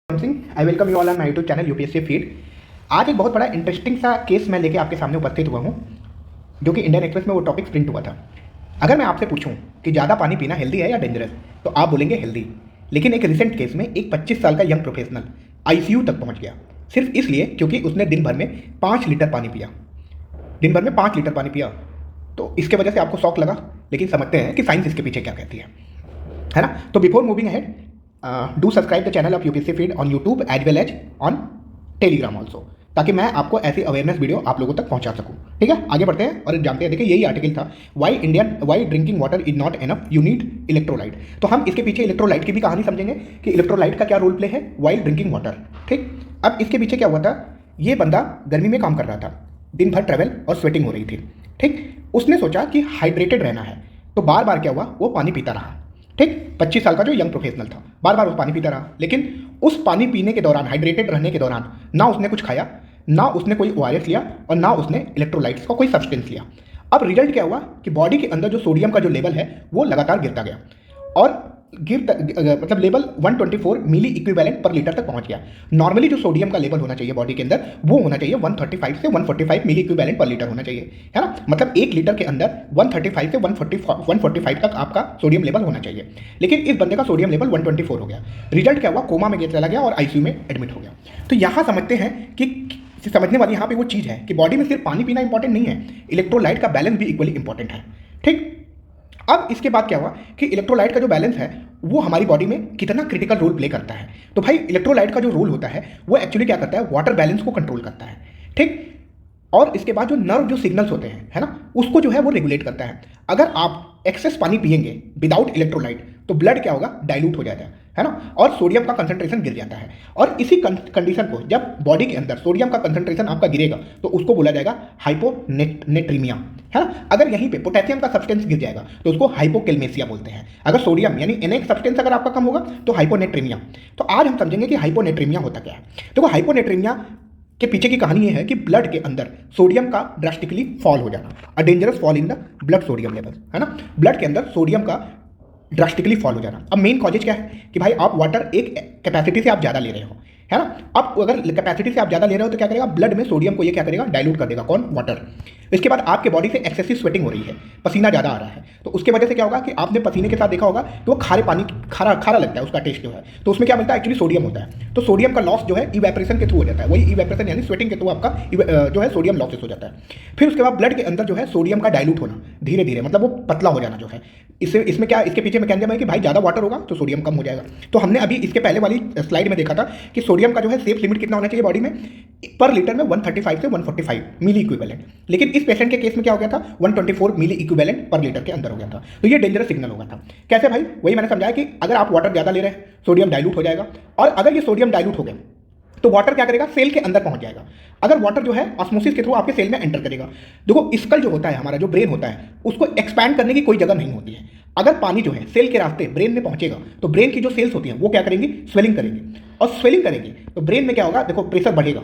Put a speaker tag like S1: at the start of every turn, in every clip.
S1: Singh, I welcome you all on my YouTube channel UPSC feed. आज एक बहुत बड़ा इंटरेस्टिंग सा केस मैं लेके आपके सामने उपस्थित हुआ हूँ, जो कि इंडियन एक्सप्रेस में वो टॉपिक प्रिंट हुआ था। अगर मैं आपसे पूछूं कि ज़्यादा पानी पीना हेल्दी है या डेंजरस, तो आप बोलेंगे हेल्दी। लेकिन एक रिसेंट केस में एक 25 साल का यंग प्रोफेशनल आईसीयू तक पहुँच गया, सिर्फ इसलिए क्योंकि उसने दिन भर में 5 लीटर पानी पिया। दिन भर में 5 लीटर पानी पिया। तो इसके वजह से आपको शौक लगा, लेकिन समझते हैं कि साइंस इसके पीछे क्या कहती है ना। तो before moving ahead, do subscribe the channel of UPSC feed on YouTube as well as on Telegram also, ताकि मैं आपको ऐसी अवेयरनेस वीडियो आप लोगों तक पहुंचा सकूं। ठीक है, आगे बढ़ते हैं और जानते हैं। देखिए, यही आर्टिकल था, why drinking water is not enough, you need electrolyte. तो हम इसके पीछे इलेक्ट्रोलाइट की भी कहानी समझेंगे कि इलेक्ट्रोलाइट का क्या रोल प्ले है वाइल ड्रिंकिंग वाटर। ठीक, अब इसके पीछे क्या हुआ था, ये बंदा गर्मी में काम कर रहा था, दिन भर ट्रैवल और स्वेटिंग हो रही थी। ठीक, उसने सोचा कि हाइड्रेटेड रहना है, तो बार बार क्या हुआ, वो पानी पीता रहा। ठीक, 25 साल का जो यंग प्रोफेशनल था, बार बार वो पानी पीता रहा। लेकिन उस पानी पीने के दौरान, हाइड्रेटेड रहने के दौरान, ना उसने कुछ खाया, ना उसने कोई ओआरएस लिया, और ना उसने इलेक्ट्रोलाइट्स का कोई सब्सटेंस लिया। अब रिजल्ट क्या हुआ कि बॉडी के अंदर जो सोडियम का जो लेवल है वो लगातार गिरता गया, और मतलब लेवल 124 मिली इक्विवेलेंट पर लीटर तक पहुंच गया। नॉर्मली जो सोडियम का लेवल होना चाहिए बॉडी के अंदर, वो होना चाहिए 135 से 145 मिली इक्विवेलेंट पर लीटर होना चाहिए, है ना। मतलब 1 लीटर के अंदर 135 से 145 तक आपका सोडियम लेवल होना चाहिए। लेकिन इस बंदे का सोडियम लेवल 124 हो गया। रिजल्ट क्या हुआ, कोमा में चला गया और आईसीयू में एडमिट हो गया। तो यहाँ समझते हैं कि समझने वाली यहाँ पे वो चीज़ है कि बॉडी में सिर्फ पानी पीना इंपॉर्टेंट नहीं है, इलेक्ट्रोलाइट का बैलेंस भी इक्वली इंपॉर्टेंट है। ठीक, अब इसके बाद क्या हुआ कि इलेक्ट्रोलाइट का जो बैलेंस है वो हमारी बॉडी में कितना क्रिटिकल रोल प्ले करता है। तो भाई, इलेक्ट्रोलाइट का जो रोल होता है वो एक्चुअली क्या करता है, वाटर बैलेंस को कंट्रोल करता है। ठीक, और इसके बाद जो नर्व जो सिग्नल्स होते हैं, है ना, उसको जो है वो रेगुलेट करता है। अगर आप एक्सेस पानी पिएंगे विदाउट इलेक्ट्रोलाइट, तो ब्लड क्या होगा, डाइल्यूट हो जाता है ना, और सोडियम का कंसंट्रेशन गिर जाता है। और इसी कंडीशन को, जब बॉडी के अंदर सोडियम का कंसंट्रेशन आपका गिरेगा, तो उसको बोला जाएगा हाइपोनेट्रीमिया, है ना। अगर यहीं पे पोटेशियम का सब्सटेंस गिर जाएगा तो उसको हाइपोकेल्मेसिया बोलते हैं। अगर सोडियम यानी NH सब्सटेंस अगर आपका कम होगा तो हाइपोनेट्रीमिया। तो आज हम समझेंगे कि हाइपोनेट्रीमिया होता क्या है। तो वो हाइपोनेट्रीमिया के पीछे की कहानी ये है कि ब्लड के अंदर सोडियम का ड्रास्टिकली फॉल हो जाना, a dangerous fall in the blood sodium level, है ना। ब्लड के अंदर सोडियम का ड्रास्टिकली फॉल हो जाना। अब मेन कॉजेज क्या है कि भाई आप वाटर एक कैपेसिटी से आप ज़्यादा ले रहे हो, है ना। अब अगर कैपेसिटी से आप ज़्यादा ले रहे हो तो क्या करेगा, ब्लड में सोडियम को ये क्या करेगा, डाइल्यूट कर देगा। कौन, वाटर। इसके बाद आपके बॉडी से एक्सेसिव स्वेटिंग हो रही है, पसीना ज़्यादा आ रहा है, तो उसके वजह से क्या होगा कि आपने पसीने के साथ देखा होगा कि वो खारे पानी खारा लगता है, उसका टेस्ट जो है, तो उसमें क्या मिलता है, एक्चुअली सोडियम होता है। तो सोडियम का लॉस जो है इवेपोरेशन के थ्रू हो जाता है, वही इवेपोरेशन यानी स्वेटिंग के थ्रू आपका जो है सोडियम लॉसेस हो जाता है। फिर उसके बाद ब्लड के अंदर जो है सोडियम का डाइल्यूट होना धीरे धीरे, मतलब वो पतला हो जाना जो है। इसमें क्या, इसके पीछे मैकेनिज्म है कि भाई ज़्यादा वाटर होगा तो सोडियम कम हो जाएगा। तो हमने अभी इसके पहले वाली स्लाइड में देखा था कि सोडियम का जो है सेफ लिमिट कितना होना चाहिए बॉडी में, पर लीटर में 135 से 145 मिली इक्विवेलेंट। लेकिन इस पेशेंट के केस में क्या हो गया था, 124 मिली इक्विवेलेंट पर लीटर के अंदर हो गया था। तो ये डेंजरस सिग्नल हो गया था। कैसे भाई, वही मैंने समझाया कि अगर आप वाटर ज़्यादा ले रहे हैं, सोडियम डाइल्यूट हो जाएगा, और अगर ये सोडियम डाइल्यूट हो गया तो वाटर क्या करेगा, सेल के अंदर पहुंच जाएगा। अगर वाटर जो है ऑस्मोसिस के थ्रू आपके सेल में एंटर करेगा। देखो, स्कल जो होता है हमारा, जो ब्रेन होता है, उसको एक्सपैंड करने की कोई जगह नहीं होती है। अगर पानी जो है सेल के रास्ते ब्रेन में पहुंचेगा तो ब्रेन की जो सेल्स होती हैं वो क्या करेंगी, स्वेलिंग करेंगी, और स्वेलिंग करेंगी तो ब्रेन में क्या होगा, देखो प्रेशर बढ़ेगा।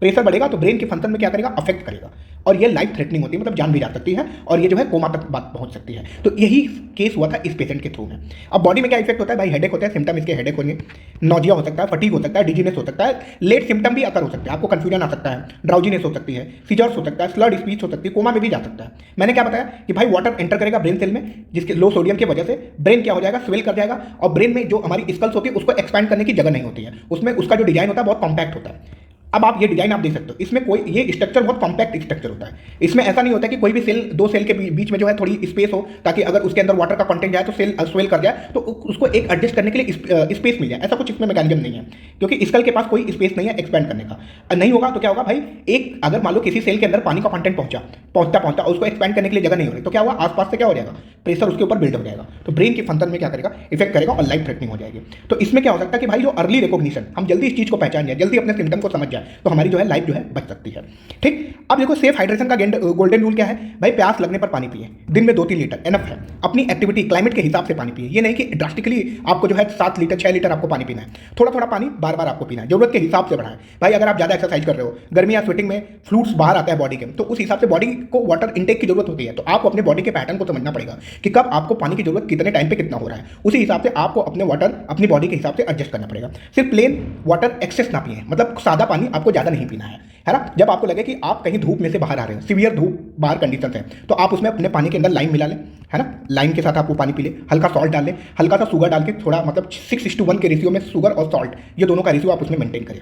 S1: प्रेशर बढ़ेगा तो ब्रेन के फंक्शन में क्या करेगा, अफेक्ट करेगा, और ये लाइफ थ्रेटनिंग होती है, मतलब जान भी जा सकती है, और ये जो है कोमा तक बात पहुंच सकती है। तो यही केस हुआ था इस पेशेंट के थ्रू में। अब बॉडी में क्या इफेक्ट होता है भाई, हेडेक होता है, सिम्टम इसके हेडेक होंगे, नोजिया हो सकता है, फटीग हो सकता है, डिजीनेस हो सकता है, लेट सिम्टम भी अकर हो सकता है, आपको कंफ्यूजन आ सकता है, ड्राउजीनेस हो सकती है, सीजर्स हो सकता है, स्लर्ड स्पीच हो सकती है, कोमा में भी जा सकता है। मैंने क्या बताया कि भाई वाटर एंटर करेगा ब्रेन सेल में, जिसके लो सोडियम की वजह से ब्रेन क्या हो जाएगा, स्वेल कर जाएगा, और ब्रेन में जो हमारी स्कल्स होती है उसको एक्सपैंड करने की जगह नहीं होती है, उसमें उसका जो डिजाइन होता है बहुत कॉम्पैक्ट होता है। अब आप ये डिजाइन आप देख सकते हो, इसमें कोई ये स्ट्रक्चर बहुत कॉम्पैक्ट स्ट्रक्चर होता है। इसमें ऐसा नहीं होता कि कोई भी सेल, दो सेल के बीच में जो है थोड़ी स्पेस हो, ताकि अगर उसके अंदर वाटर का कंटेंट जाए तो सेल स्वेल कर जाए, तो उसको एक एडजस्ट करने के लिए स्पेस मिल जाए। ऐसा कुछ इसमें मैकेनिज्म नहीं है, क्योंकि स्कल के पास कोई स्पेस नहीं है एक्सपेंड करने का। नहीं होगा तो क्या होगा भाई, एक अगर मान लो किसी सेल के अंदर पानी का कंटेंट पहुंचता उसको एक्सपेंड करने के लिए जगह नहीं हो रही, तो क्या हुआ, आसपास से क्या हो जाएगा, प्रेशर उसके ऊपर बिल्ड हो जाएगा, तो ब्रेन के फंक्शन में क्या करेगा, इफेक्ट करेगा, और लाइफ थ्रेटनिंग हो जाएगी। तो इसमें क्या हो सकता है कि भाई जो अर्ली रिकॉग्निशन, हम जल्दी इस चीज़ को पहचान जाए, जल्दी अपने सिम्टम को समझ जाए, जाए तो हमारी जो है लाइफ जो है बच सकती है। ठीक, अब देखो सेफ हाइड्रेशन का गोल्डन रूल क्या है भाई, प्यास लगने पर पानी पिए, दिन में 2-3 लीटर एनफ है। अपनी एक्टिविटी क्लाइमेट के हिसाब से पानी पिए, ये नहीं कि ड्रास्टिकली आपको जो है 7 लीटर 6 लीटर आपको पानी पीना है, थोड़ा थोड़ा पानी बार बार आपको पीना है, जरूरत के हिसाब से बढ़ाएं। भाई अगर आप ज़्यादा एक्सरसाइज कर रहे हो, गर्मी या स्वेटिंग में फ्लूइड्स बाहर आता है बॉडी के, तो उस हिसाब से बॉडी को वाटर इंटेक की जरूरत होती है, तो आपको अपने बॉडी के पैटर्न को समझना पड़ेगा कि कब आपको पानी की जरूरत कितने टाइम पे कितना हो रहा है, उसी हिसाब से आपको अपने वाटर अपनी बॉडी के हिसाब से एडजस्ट करना पड़ेगा। सिर्फ प्लेन वाटर एक्सेस ना पिए, मतलब सादा पानी आपको ज़्यादा नहीं पीना है ना। जब आपको लगे कि आप कहीं धूप में से बाहर आ रहे हैं, सीवियर धूप बाहर कंडीशन है, तो आप उसमें अपने पानी के अंदर लाइम मिला लें, है ना, लाइम के साथ आप वो पानी पी लें, हल्का सॉल्ट डाल लें, हल्का सा शुगर डाल के, थोड़ा मतलब 6:1 के रेशियो में शुगर और सॉल्ट, ये दोनों का रेशियो आप उसमें मेंटेन करें।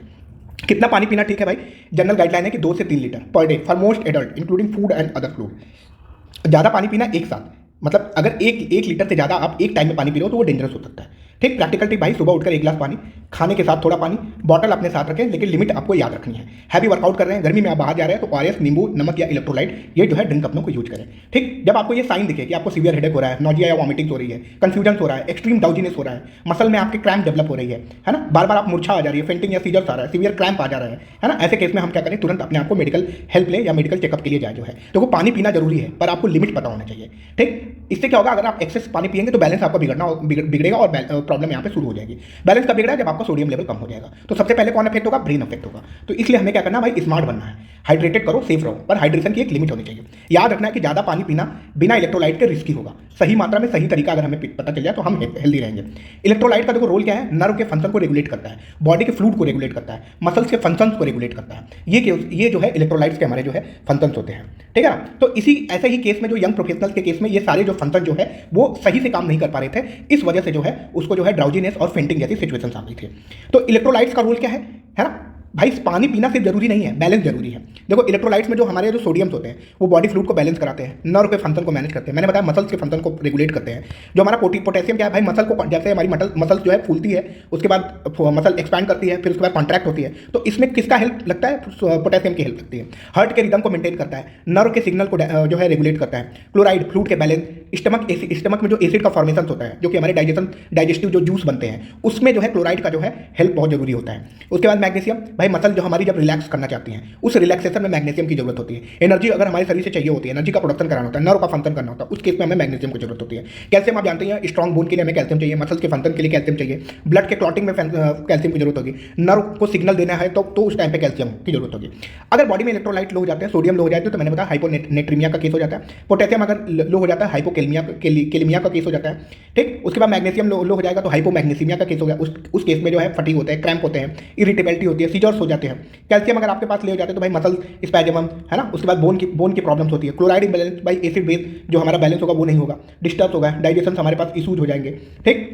S1: कितना पानी पीना ठीक है भाई, जनरल गाइडलाइन है कि 2 से 3 litre per day for most adult including food and other fluid. ज़्यादा पानी पीना एक साथ, मतलब अगर एक लीटर से ज़्यादा आप एक टाइम में पानी पी रहे हो तो वो डेंजरस हो सकता है। ठीक, प्रैक्टिकल टिप भाई, सुबह उठकर 1 गिलास पानी, खाने के साथ थोड़ा पानी, बॉटल अपने साथ रखें, लेकिन लिमिट आपको याद रखनी है। हैवी वर्कआउट कर रहे हैं, गर्मी में आप बाहर जा रहे हैं, तो ORS, नींबू, नमक या इलेक्ट्रोलाइट ये जो है ड्रिंक अपनों को यूज करें। ठीक, जब आपको ये साइन दिखे कि आपको सीवियर हेडेक हो रहा है, नोजिया या वॉमिटिंग हो रही है, कंफ्यूजन हो रहा है, एक्सट्रीम डाउजीनेस हो रहा है, मसल में आपके क्रैम्प डेवलप हो रही है ना, बार बार आप मूर्छा आ जा रही है, फेंटिंग या सीजर्स आ रहा है, सीवियर क्रैम्प आ जा रहा है ना, ऐसे केस में हम क्या करें, तुरंत अपने आपको मेडिकल हेल्प ले या मेडिकल चेकअप के लिए जाए जो है। तो वो पानी पीना जरूरी है, पर आपको लिमिट पता होना चाहिए। ठीक, इससे क्या होगा, अगर आप एक्सेस पानी पिएंगे तो बैलेंस आपका बिगड़ेगा और प्रॉब्लम यहाँ पे शुरू हो जाएगी। बैलेंस कब बिगड़ा, जब आपका सोडियम लेवल कम हो जाएगा। तो सबसे पहले कौन इफेक्ट होगा, ब्रेन इफेक्ट होगा। तो इसलिए हमें क्या करना भाई, स्मार्ट बनना है, हाइड्रेटेड करो, सेफ रहो, पर हाइड्रेशन की एक लिमिट होनी चाहिए। याद रखना है कि ज़्यादा पानी पीना बिना इलेक्ट्रोलाइट के रिस्की होगा। सही मात्रा में सही तरीका अगर हमें पता चल जाए तो हम हेल्दी रहेंगे। इलेक्ट्रोलाइट का देखो रोल क्या है, नर्व के फंक्शन को रेगुलेट करता है, बॉडी के फ्लूइड को रेगुलेट करता है, मसल्स के फंक्शंस को रेगुलेट करता है। ये जो है इलेक्ट्रोलाइट्स के हमारे जो है फंक्शंस होते हैं। ठीक है ना, तो इसी ऐसे ही केस में जो यंग प्रोफेशनल्स के केस में ये सारे जो फंक्शन जो है वो सही से काम नहीं कर पा रहे थे, इस वजह से जो है उसको जो है ड्राउजीनेस और फेंटिंग जैसी सिचुएशन आ गई थी। तो इलेक्ट्रोलाइट्स का रोल क्या है ना भाई, पानी पीना सिर्फ जरूरी नहीं है, बैलेंस जरूरी है। देखो इलेक्ट्रोलाइट्स में जो हमारे जो सोडियम्स होते हैं वो बॉडी फ्लूइड को बैलेंस कराते हैं, नर्व के फंक्शन को मैनेज करते हैं, मैंने बताया मसल्स के फंक्शन को रेगुलेट करते हैं। जो हमारा पोटेशियम क्या है भाई, मसल को, जैसे हमारी मसल्स जो है फूलती है, उसके बाद मसल एक्सपैंड करती है, फिर उसके बाद कॉन्ट्रैक्ट होती है, तो इसमें किसका हेल्प लगता है, पोटेशियम की हेल्प लगती है। हार्ट के रिदम को मेंटेन करता है, नर्व के सिग्नल को जो है रेगुलेट करता है, क्लोराइड फ्लूइड के बैलेंस, स्टमक में जो एसिड का फॉर्मेशन होता है, जो कि हमारे डाइजेस्टिव जो जूस बनते हैं उसमें जो है क्लोराइड का जो है हेल्प बहुत जरूरी होता है। उसके बाद मैग्नीशियम, भाई मसल जो हमारी जब रिलैक्स करना चाहती हैं, उस रिलैक्सेशन में मैग्नीशियम की जरूरत होती है। एनर्जी अगर हमारे शरीर से चाहिए होती है, एनर्जी का प्रोडक्शन कराना होता है, नर्व का फंक्शन करना होता है, उस केस में हमें मैग्नीशियम की जरूरत होती है। कैल्शियम आप जानते हैं, स्ट्रॉन्ग बोन के लिए हमें कैल्शियम चाहिए, मसल्स के फंक्शन के लिए कैल्शियम चाहिए, ब्लड के क्लॉटिंग में कैल्शियम की जरूरत होगी, नर्व को सिग्नल देना है तो उस टाइम पे कैल्शियम की जरूरत होगी। अगर बॉडी में इलेक्ट्रोलाइट लो हो जाते हैं, सोडियम लो हो जाए तो मैंने बताया हाइपोनेट्रीमिया का केस हो जाता है। पोटेशियम अगर लो हो जाता है, हाइपोकेलेमिया का केस हो जाता है। ठीक, उसके बाद मैग्नीशियम लो हो जाएगा तो हाइपोमैग्नीसीमिया का केस हो गया। उस केस में जो है फटीग होता है, क्रैम्प होते हैं, इरिटेबिलिटी होती है, सीजर्स हो जाते हैं। कैल्शियम अगर आपके पास ले हो जाते हैं तो भाई मसल स्पैजम है ना, उसके बाद बोन की प्रॉब्लम्स होती है। क्लोराइड इम्बैलेंस, भाई एसिड बेस जो हमारा बैलेंस होगा वो नहीं होगा, डिस्टर्ब होगा, डाइजेशन हमारे पास इशूज हो जाएंगे। ठीक,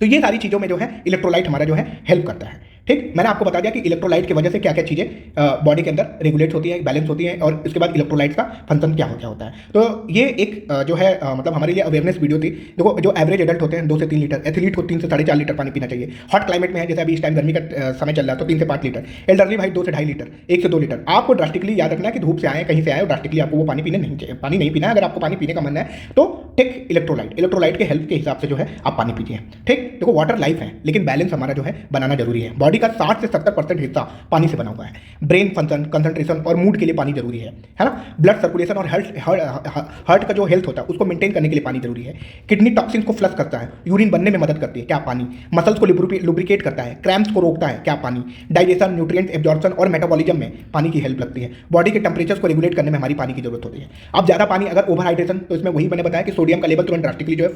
S1: तो ये सारी चीज़ों में जो है इलेक्ट्रोलाइट हमारा जो है हेल्प करता है। ठीक, मैंने आपको बता दिया कि इलेक्ट्रोलाइट की वजह से क्या क्या चीज़ें बॉडी के अंदर रेगुलेट होती हैं, बैलेंस होती हैं, और इसके बाद इलेक्ट्रोलाइट का फंक्शन क्या होता है। तो ये एक जो है मतलब हमारे लिए अवेयरनेस वीडियो थी। देखो जो एवरेज एडल्ट होते हैं 2 से 3 लीटर, एथलीट को 3 से 4.5 लीटर पानी पीना चाहिए। हॉट क्लाइमेट में है, जैसे अभी इस टाइम गर्मी का समय चल रहा है, तो 3 से 5 लीटर। एल्डरली भाई 2 से 2.5 लीटर, 1 से 2 लीटर। आपको ड्रास्टिकली याद रखना है कि धूप से आए, कहीं से आए और ड्रास्टिकली आपको वो पानी नहीं पीना है। अगर आपको पानी पीने का मन है तो टेक इलेक्ट्रोलाइट के हेल्प के हिसाब से जो है आप पानी पीजिए। ठीक, देखो वाटर लाइफ है, लेकिन बैलेंस हमारा जो है बनाना जरूरी है। बॉडी का 60 से 70% हिस्सा पानी से बना हुआ है। ब्रेन फंक्शन, कंसंट्रेशन और मूड के लिए पानी जरूरी है ना। ब्लड सर्कुलेशन और हार्ट का जो हेल्थ होता है उसको मेंटेन करने के लिए पानी जरूरी है। किडनी टॉक्सिन को फ्लश करता है, यूरिन बनने में मदद करती है, क्या पानी। मसल्स को लुब्रिकेट करता है, क्रैम्प्स को रोकता है, क्या पानी। डाइजेशन, न्यूट्रिएंट एब्जॉर्प्शन और मेटाबॉलिज्म में पानी की हेल्प लगती है। बॉडी के टेम्परेचर्स को रेगुलेट करने में हमारी पानी की जरूरत होती है। अब ज़्यादा पानी अगर ओवर हाइड्रेशन, तो इसमें वही मैंने बताया कि सोडियम का लेवल तुरंत ड्रास्टिकली जो है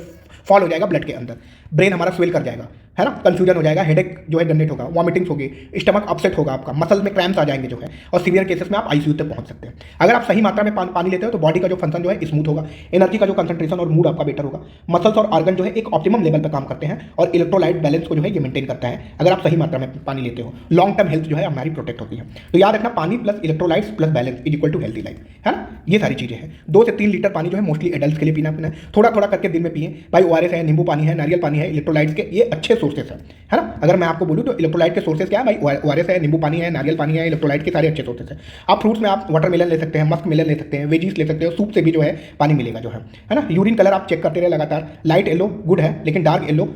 S1: फॉल हो जाएगा ब्लड के अंदर, ब्रेन हमारा स्वेल कर जाएगा, है ना, कंफ्यूजन हो जाएगा, हेडेक जो है जनरेट होगा, वॉमिटिंग्स होगी, स्टमक अपसेट होगा आपका, मसल में क्रैम्प्स आ जाएंगे जो है, और सीवियर केसेस में आप आईसीयू तक पहुंच सकते हैं। अगर आप सही मात्रा में पानी लेते हो तो बॉडी का जो फंक्शन जो है स्मूथ होगा, एनर्जी का जो कंसंट्रेशन और मूड आपका बेटर होगा, मसल्स और ऑर्गन जो है एक ऑप्टिमम लेवल पर काम करते हैं, और इलेक्ट्रोलाइट बैलेंस को जो है ये मेंटेन करता है। अगर आप सही मात्रा में पानी लेते हो, लॉन्ग टर्म हेल्थ जो है हमारी प्रोटेक्ट होती है। तो याद रखना, पानी plus electrolytes plus balance is equal to healthy life, है ना। ये सारी चीजें हैं। 2 से 3 लीटर पानी जो है मोस्टली एडल्ट्स के लिए पीना है, थोड़ा थोड़ा करके दिन में पिए। भाई ORS है, नींबू पानी है, नारियल पानी है, इलेक्ट्रोलाइट्स के ये अच्छे सोर्सेस है ना। अगर मैं आपको बोलूँ तो इलेक्ट्रोलाइट के सोर्सेस क्या है भाई, ओआरएस है, नींबू पानी है, नारियल पानी है, इलेक्ट्रोलाइट के सारे अच्छे सोर्सेस है। आप फ्रूट्स में आप वाटरमेलन ले सकते हैं, मस्क मेलन ले सकते हैं, वेजीज ले सकते हो, सूप से भी जो है पानी मिलेगा जो है ना। यूरिन कलर आप चेक करते रहे लगातार, लाइट येलो गुड है, लेकिन डार्क येलो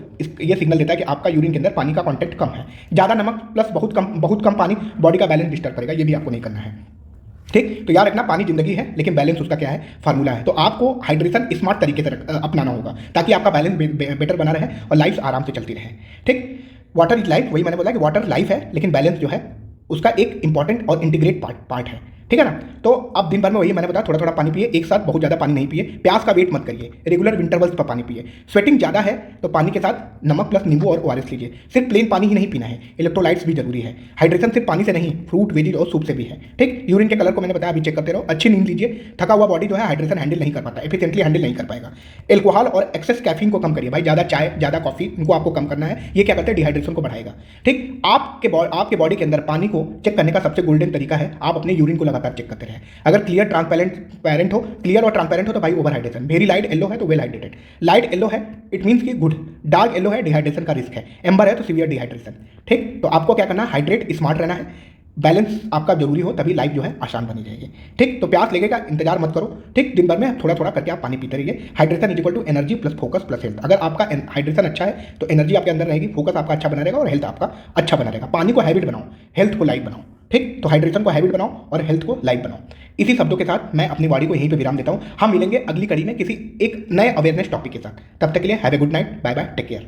S1: ये सिग्नल देता है कि आपका यूरिन के अंदर पानी का कंटेंट कम है। ज़्यादा नमक प्लस बहुत कम पानी बॉडी का बैलेंस डिस्टर्ब करेगा, ये भी आपको नहीं करना है। ठीक, तो याद रखना पानी जिंदगी है, लेकिन बैलेंस उसका क्या है, फार्मूला है। तो आपको हाइड्रेशन स्मार्ट तरीके से अपनाना होगा ताकि आपका बैलेंस बेटर बना रहे और लाइफ आराम से चलती रहे। ठीक, वाटर इज लाइफ, वही मैंने बोला कि वाटर लाइफ है, लेकिन बैलेंस जो है उसका एक इंपॉर्टेंट और इंटीग्रेट पार्ट है। ठीक है ना। तो अब दिन भर में वही मैंने बताया, थोड़ा थोड़ा पानी पिए, एक साथ बहुत ज़्यादा पानी नहीं पिए, प्यास का वेट मत करिए, रेगुलर इंटरवल्स पर पानी पिए। स्वेटिंग ज़्यादा है तो पानी के साथ नमक प्लस नींबू और ओआरएस लीजिए। सिर्फ प्लेन पानी ही नहीं पीना है, इलेक्ट्रोलाइट्स भी जरूरी है। हाइड्रेशन सिर्फ पानी से नहीं, फ्रूट वेजीज और सूप से भी है। ठीक, यूरिन के कलर को मैंने बताया, अभी चेक करते रहो। अच्छी नींद लीजिए, थका हुआ बॉडी जो है हाइड्रेशन हैंडल नहीं कर पाता, एफिशिएंटली हैंडल नहीं कर पाएगा। एल्कोहल और एक्सेस कैफीन को कम करिए भाई, ज़्यादा चाय ज़्यादा कॉफी इनको आपको कम करना है, ये क्या करते हैं, डिहाइड्रेशन को बढ़ाएगा। ठीक, आपके बॉडी के अंदर पानी को चेक करने का सबसे गोल्डन तरीका है, आप अपने यूरिन को लगातार चेक करते रहे। अगर क्लियर ट्रांसपेरेंट हो, क्लियर और ट्रांसपेरेंट हो तो भाई over hydration. Very light yellow है तो वेल हाइड्रेटेड, लाइट येलो है इट मींस कि गुड, डार्क येलो है डिहाइड्रेशन का रिस्क है, एम्बर है तो सीवियर डिहाइड्रेशन। ठीक, तो आपको क्या करना है, हाइड्रेट स्मार्ट रहना है, बैलेंस आपका जरूरी हो, तभी लाइफ जो है आसान बनी जाएगी। ठीक, तो प्यास लगेगा, इंतजार मत करो। ठीक, दिन भर में थोड़ा थोड़ा करके आप पानी पीते रहिए। Hydration is equal to energy plus focus plus health. अगर आपका हाइड्रेशन अच्छा है तो एनर्जी आपके अंदर रहेगी, फोकस आपका अच्छा बना रहेगा और हेल्थ आपका अच्छा बना रहेगा। पानी को हैबिट बनाओ, हेल्थ को लाइफ बनाओ। ठीक, तो हाइड्रेशन को हैबिट बनाओ और हेल्थ को लाइफ बनाओ। इसी शब्दों के साथ मैं अपनी वाणी को यहीं पे विराम देता हूं। हम मिलेंगे अगली कड़ी में किसी एक नए अवेयरनेस टॉपिक के साथ। तब तक के लिए have a good night, bye bye, take care.